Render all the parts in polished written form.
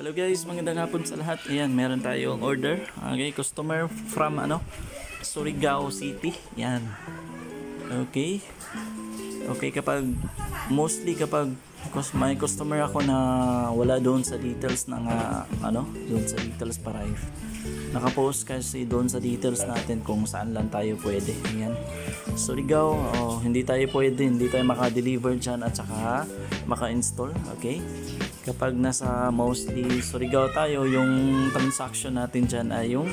Hello guys, magandang hapon sa lahat. Ayan, meron tayong order. Okay, customer from Surigao City. Yan. Okay. Okay, mostly kapag may customer ako na wala doon sa details ng doon sa details para nakapost kasi doon sa details natin kung saan lang tayo pwede. Ayan. Surigao, hindi tayo maka-deliver dyan at saka maka-install. Okay. Kapag nasa mostly Surigao tayo, yung transaction natin dyan ay yung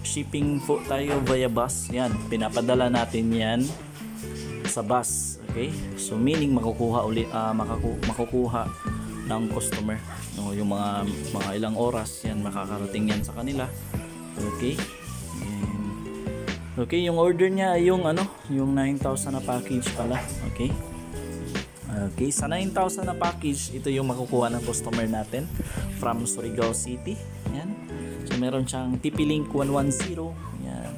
shipping po tayo via bus. Yan, pinapadala natin yan sa bus. Okay, so meaning makukuha ng customer, no, yung mga ilang oras yan makakarating yan sa kanila. Okay. Okay, yung order niya ay yung 9,000 na package pala. Okay. Okay, sa 9,000 na package, ito yung makukuha ng customer natin from Surigao City. Yan. So meron siyang TP-Link 110. Yan.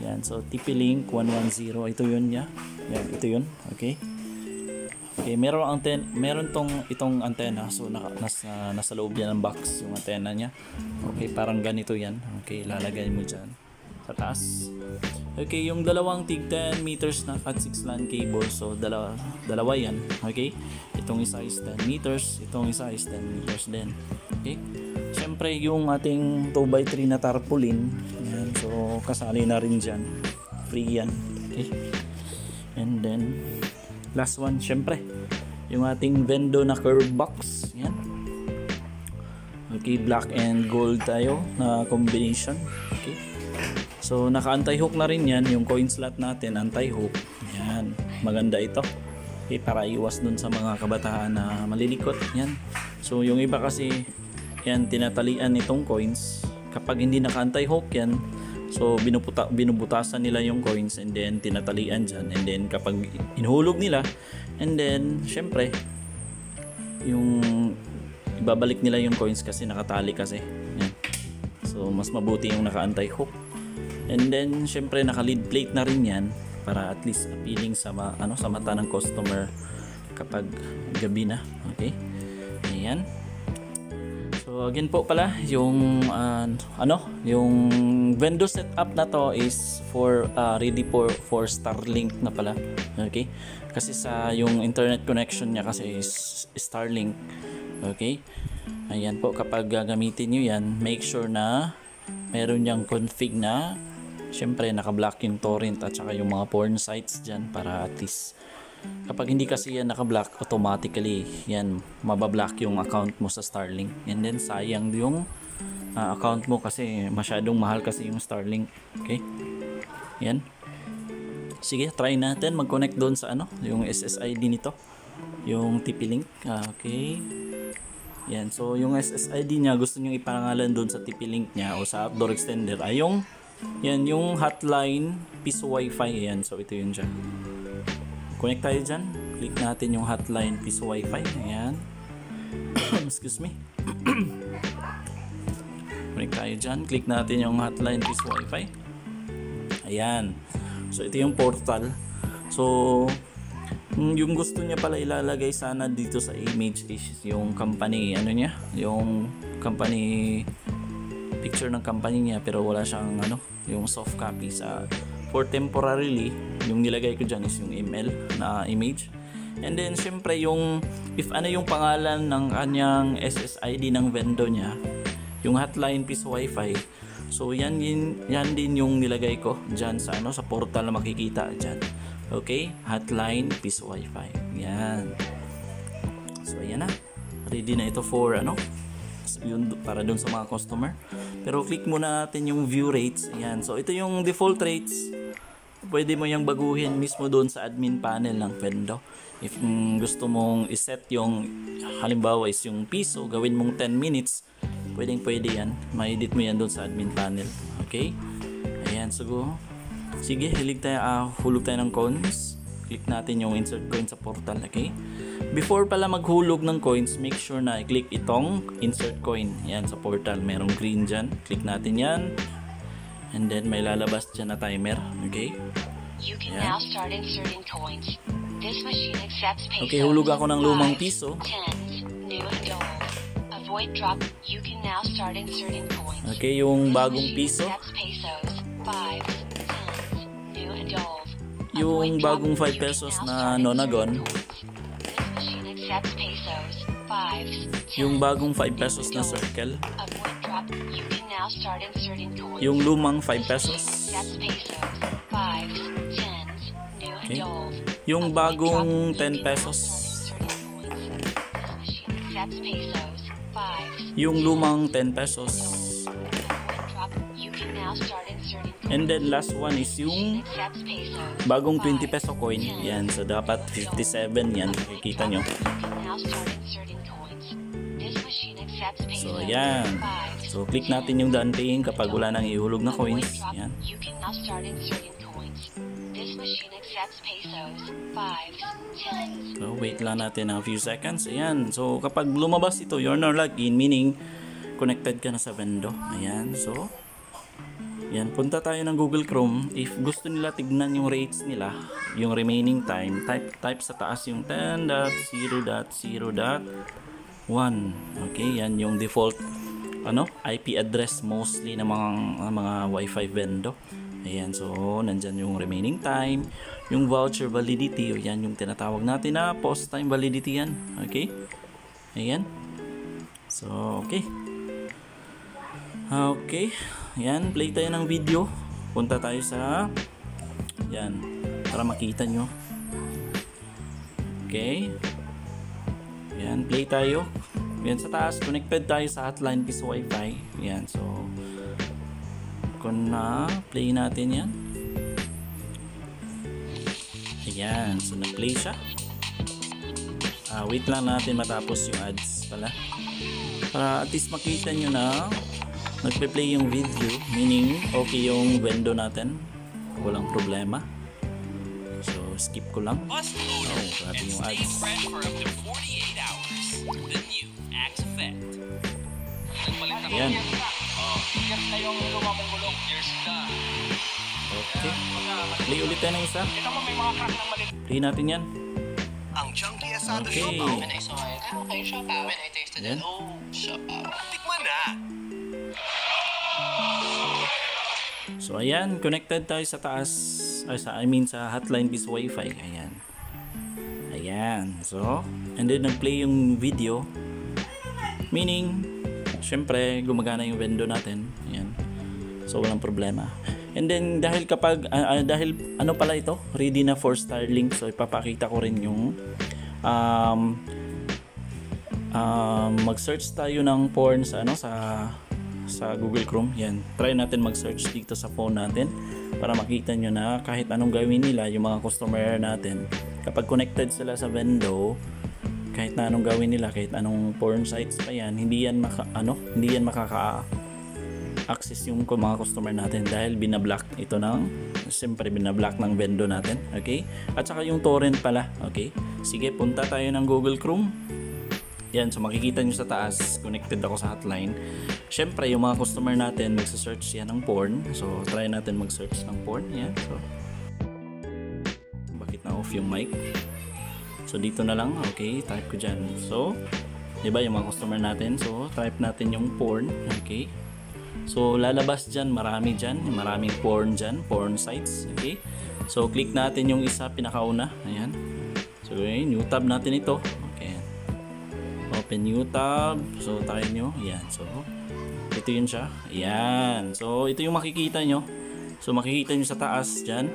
Yan, so TP-Link 110, ito yun niya. Yan, ito yun. Okay. Okay, meron itong antena. So nasa loob yan ng box yung antena niya. Okay, parang ganito yan. Okay, lalagay mo diyan sa taas. Okay, yung dalawang tig 10 meters na Cat6 LAN cable. So dalawa yan. Okay, itong isa is 10 meters, itong isa is 10 meters din. Okay, syempre yung ating 2x3 na tarpaulin yan, so kasali na rin dyan, free yan. Okay, and then last one, syempre yung ating Vendo na curve box yan. Okay, black and gold tayo na combination. Okay, so naka anti-hook na rin yan, yung coin slot natin anti-hook yan, maganda ito. Okay, para iwas dun sa mga kabataan na malilikot yan. So yung iba kasi yan, tinatalian nitong coins kapag hindi naka anti-hook yan. So binubutasan nila yung coins and then tinatalian dyan, and then kapag inhulog nila, and then syempre yung ibabalik nila yung coins kasi nakatali kasi yan. So mas mabuti yung naka anti-hook. And then syempre naka lead plate na rin yan para at least appealing sa mata ng customer kapag gabi na. Okay, ayan. So again po pala yung yung Vendo setup na to is for ready for Starlink na pala. Okay, kasi sa yung internet connection niya kasi is Starlink. Okay, ayan po, kapag gagamitin nyo yan, make sure na meron yung config na syempre naka-block yung torrent at saka yung mga porn sites dyan, para at least kapag hindi kasi yan naka-block, automatically yan mabablock yung account mo sa Starlink, and then sayang yung account mo kasi masyadong mahal kasi yung Starlink. Okay, yan. Sige, try natin mag-connect doon sa yung SSID nito, yung TP-Link. Okay, yan. So yung SSID niya gusto nyo ipangalan doon sa TP-Link niya o sa outdoor extender ay yung hotline piso wifi. Yan, so ito yun dyan. Connect tayo dyan, click natin yung hotline piso wifi. Ayan. Excuse me. Connect tayo dyan, click natin yung hotline piso wifi. Ayan, so ito yung portal. So yung gusto niya pala ilalagay sana dito sa image is yung company niya, yung company picture ng company niya, pero wala siyang yung soft copy. For temporarily yung nilagay ko dyan is yung email na image, and then syempre yung yung pangalan ng kanyang SSID ng Vendo niya, yung hotline piso wifi. So yan din yung nilagay ko dyan sa sa portal na makikita dyan. Okay, hotline piso wifi. Yan. So ayan na, ready na ito for yun, para dun sa mga customer. Pero click muna natin yung view rates. Ayan, so ito yung default rates. Pwede mo yung baguhin mismo doon sa admin panel ng Vendo. If gusto mong iset yung halimbawa is yung piso, gawin mong 10 minutes, pwede yan. Ma-edit mo yan doon sa admin panel. Okay, ayan. Sige, hulog tayo ng coins. Click natin yung insert coin sa portal. Okay, before pala maghulog ng coins, make sure na i-click itong insert coin. Yan, sa portal merong green dyan, click natin yan, and then may lalabas dyan na timer. Okay, you can now start inserting coins. This machine accepts pesos. Okay, hulog ako ng lumang piso. 10 new and old. Avoid drop. You can now start inserting coins. Okay, yung bagong piso. Accepts pesos, 5, 10s, new and old. Yung bagong 5 pesos na Nonagon. This machine accepts pesos, 5s, 10s, Yung bagong 5 pesos na circle. Avoid drop. You can now start inserting coins. Yung lumang 5 pesos. Accepts pesos, 5s, 10s, new Okay. and old. Yung bagong 10 pesos. Yung lumang 10 pesos. And then last one is yung bagong 20 peso coin. Yan, so dapat 57 yan. Makikita nyo. So yan. So click natin yung done paying kapag wala nang ihulog na coins. Yan. So wait lang natin a few seconds. Ayan. So kapag lumabas ito, you're now logged in, meaning connected ka na sa Vendo. Ayan. So yan, punta tayo ng Google Chrome. If gusto nila tignan yung rates nila, yung remaining time, type sa taas yung 10.0.0.1. Okay, yan yung default IP address mostly ng mga Wi-Fi Vendo. Ayan, so nandyan yung remaining time, yung voucher validity, yan yung tinatawag natin na post time validity yan. Okay? Ayan. So, okay. Okay. Yan, play tayo ng video. Punta tayo sa yan, para makita nyo. Okay. Yan, play tayo. Yan sa taas, connected tayo sa hotline piece Wi-Fi. Yan, so kung na-play natin yan. Ayan, so na-play siya. Wait lang natin matapos yung ads pala. Para at least makita nyo na nagpe-play yung video, meaning okay yung Vendo natin, walang problema. So skip ko lang. Grabe yung ads. Ayan. Okay, play ulit tayo ng isa. Play natin yan. Okay. Ayan. Tikman na. So ayan, connected tayo sa taas, sa hotline piece Wi-Fi. Ayan. Ayan. So, and then nag-play yung video. Meaning, syempre gumagana yung Vendo natin. Ayan. So walang problema. And then dahil dahil ano pala ito, ready na for Starlink. So ipapakita ko rin yung mag-search tayo ng porn sa Google Chrome. Yan, try natin mag-search dito sa phone natin para makita nyo na kahit anong gawin nila yung mga customer natin, kapag connected sila sa Vendo, kahit na anong gawin nila, kahit anong porn sites pa yan, hindi yan makaka-access yung mga customer natin dahil binablock ito siyempre binablock ng Vendo natin. Okay, at saka yung torrent pala. Okay, sige, punta tayo ng Google Chrome. Yan, so makikita nyo sa taas, connected ako sa hotline. Syempre, yung mga customer natin, magsa-search yan ng porn. So, try natin mag-search ng porn. Yan, so. Bakit na-off yung mic? So, dito na lang. Okay, type ko dyan. So, diba yung mga customer natin? So, type natin yung porn. Okay. So, lalabas dyan. Maraming porn dyan. Porn sites. Okay. So, click natin yung isa, pinakauna. Ayan. So, new tab natin ito. Open new tab. So tayo nyo. Ayan. So ito yun siya. Ayan. So ito yung makikita nyo. So makikita nyo sa taas dyan.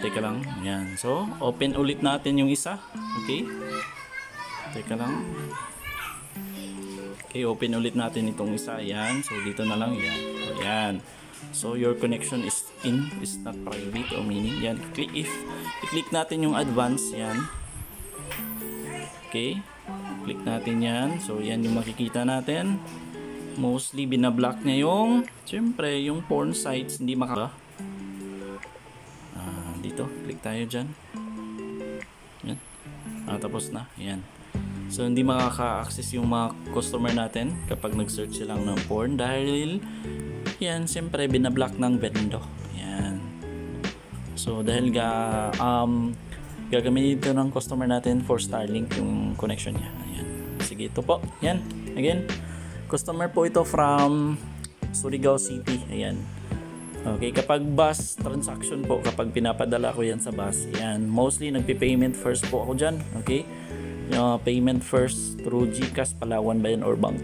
Teka lang. Ayan. So open ulit natin yung isa. Okay. Teka lang. Okay. Open ulit natin itong isa. Ayan. So dito na lang. Ayan. Ayan. So your connection is not private or meaning. Ayan. I-click natin yung advance. Ayan. Okay, click natin yan. So yan yung makikita natin. Mostly binablock niya siyempre yung porn sites, hindi dito, click tayo dyan. Yan. Tapos na, yan. So hindi makaka-access yung mga customer natin kapag nag-search silang ng porn dahil yan, siyempre binablock ng Vendo. Yan. So dahil gagamitin ito ng customer natin for Starlink yung connection niya. Ayan. Sige, ito po. Yan. Again, customer po ito from Surigao City. Ayan. Okay, kapag bus transaction po, kapag pinapadala ko yan sa bus, yan, mostly nagpi-payment first po ako dyan. Okay, payment first through GCash, Palawan ba yan, or bank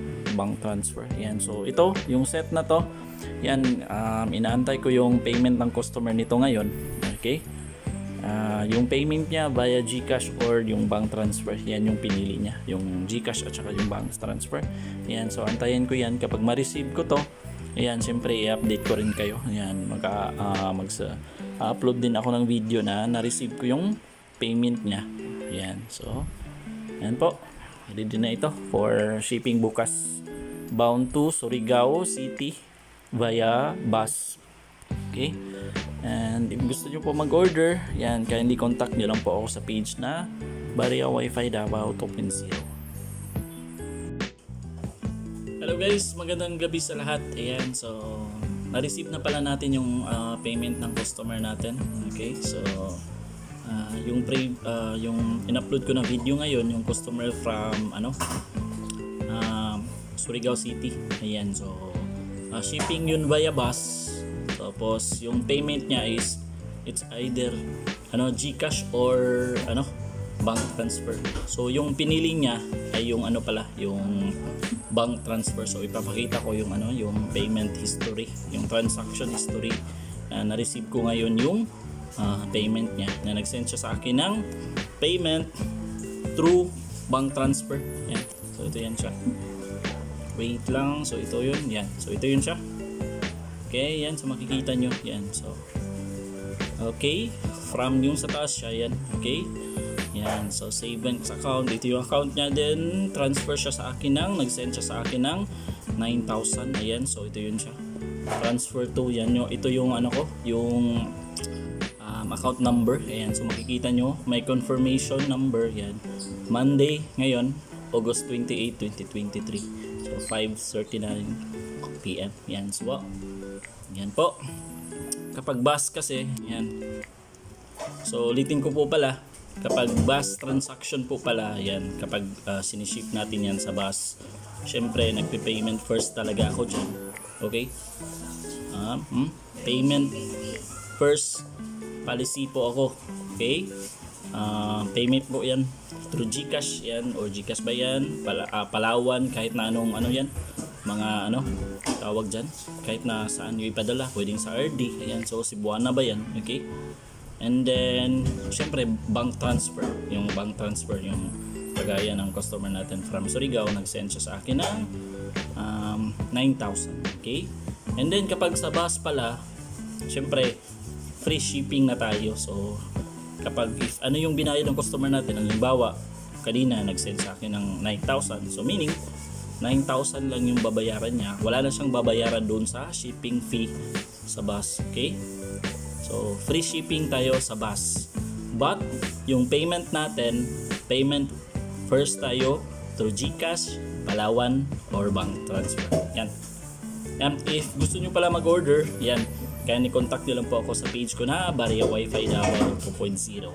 transfer. Yan, so ito, yung set na to, yan, inaantay ko yung payment ng customer nito ngayon. Okay, yung payment niya via GCash or yung bank transfer, yan yung pinili niya, yung GCash at saka yung bank transfer. Yan, so antayin ko yan. Kapag ma-receive ko to, ayan, siyempre i-update ko rin kayo. Ayan, mag-upload din ako ng video na na-receive ko yung payment niya. Ayan, so ayan po, ready na ito for shipping bukas, bound to Surigao City via bus. Okay, and if gusto nyo po mag-order, yan, kindly contact nyo lang po ako sa page na Barya Wi-Fi Davao 2.0. Hello guys, magandang gabi sa lahat. Ayan, so na-receive na pala natin yung payment ng customer natin. Okay, so yung in-upload ko na video ngayon, yung customer from Surigao City. Ayan, so shipping yun via bus. Tapos yung payment niya is it's either GCash or bank transfer. So yung pinili niya ay yung yung bank transfer. So ipapakita ko yung yung payment history, yung transaction history. Na-receive ko ngayon yung payment niya, na nag-send siya sa akin ng payment through bank transfer. Yan. So ito yan siya. Wait lang. So ito yun. Yan. So ito yun siya. Okay, yan. So makikita nyo. Yan. So okay, from yung sa taas siya. Yan. Okay. Yan, so save bank account, dito yung account niya, then transfer siya sa akin nag-send siya sa akin ng 9,000. Ayan, so ito yun siya, transfer to, yan yung, ito yung yung account number. Ayan, so makikita nyo, may confirmation number, yan, Monday, ngayon, August 28, 2023, so 5:39 PM, yan, so yan po, kapag bus kasi, yan, so ulitin ko po pala, kapag bus transaction po pala, yan, kapag siniship natin yan sa bus, syempre nagpe-payment first talaga ako dyan. Okay, payment first policy po ako. Okay, payment po yan through GCash yan, or GCash ba yan, Palawan, kahit na anong yan, mga tawag dyan, kahit na saan nyo ipadala, pwedeng sa RD, yan, so Cebuana ba yan. Okay, and then syempre bank transfer, yung bank transfer, yung kagaya ng customer natin from Surigao, nag-send siya sa akin ng 9,000. Okay, and then kapag sa bus pala, syempre free shipping na tayo. So kapag if yung binayad ng customer natin, halimbawa kanina nag-send sa akin ng 9,000, so meaning 9,000 lang yung babayaran niya, wala na siyang babayaran doon sa shipping fee sa bus. Okay, so free shipping tayo sa bus, but yung payment natin, payment first tayo through GCash, Palawan, or bank transfer. Yan. Yan. If gusto nyo pala mag-order, yan, kaya ni-contact nyo lang po ako sa page ko na Barya Wi-Fi Davao 2.0.